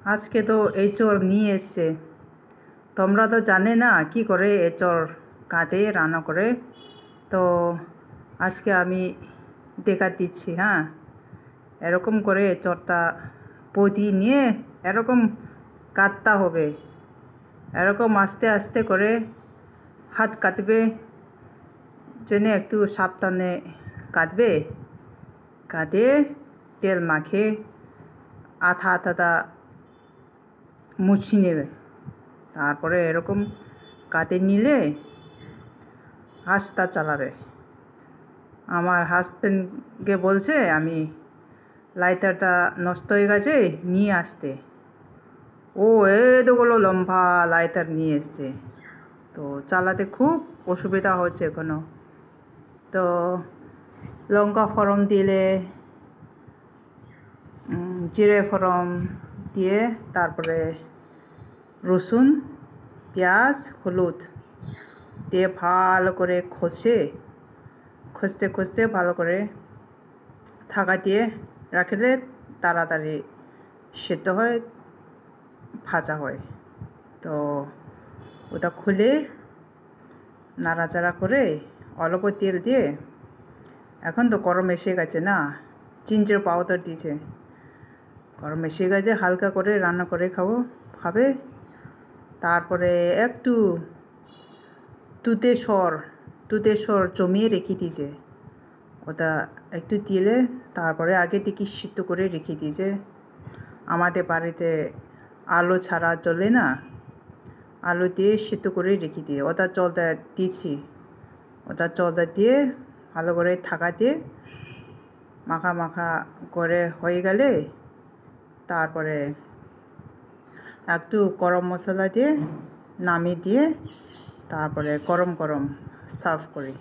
आज के तो एचोर नहीं एसছে তোমরা তো জানে না কি করে এচোর কাঁদে রান্না করে তো আজকে আমি দেখা দিচ্ছি হ্যাঁ এরকম করে এচোরটা পদি নিয়ে এরকম কাটতে হবে এরকম আস্তে আস্তে করে হাত কাটবে জন্য একটু সাবধানে কাটবে কাটে তেল মাখে আঠা আঠাটা মুছি নেবে তারপরে এরকম কাটে নিলে হাঁসটা চালাবে আমার হাজবেন্ডকে বলছে আমি লাইটারটা নষ্ট হয়ে গেছে নিয়ে আসতে ও এতগুলো লম্বা লাইটার নিয়ে এসছে তো চালাতে খুব অসুবিধা হচ্ছে এখনো তো লঙ্কা ফোড়ন দিলে জিরে ফোড়ন দিয়ে তারপরে রসুন পেঁয়াজ হলুদ দিয়ে ভালো করে কষতে কষতে ভালো করে ঢাকা দিয়ে রাখলে তাড়াতাড়ি সেদ্ধ হয় ভাজা হয় তো ওটা খুলে নাড়াচাড়া করে অল্প তেল দিয়ে এখন তো গরম এসে গেছে না জিঞ্জার পাউডার দিয়েছে গরম এসে গেছে হালকা করে রান্না করে খাবে তারপরে একটু তুতে সর জমিয়ে রেখে দিয়েছে ওটা একটু দিলে তারপরে আগে থেকে সিদ্ধ করে রেখে দিয়েছে আমাদের বাড়িতে আলু ছাড়া চলে না আলু দিয়ে সিদ্ধ করে রেখে দিয়ে ওটা জলটা দিয়েছি ওটা জলটা দিয়ে ভালো করে ঢাকা দিয়ে মাখা করে হয়ে গেলে তারপরে একটু গরম মশলা দিয়ে নামিয়ে দিয়ে তারপরে গরম সার্ভ করি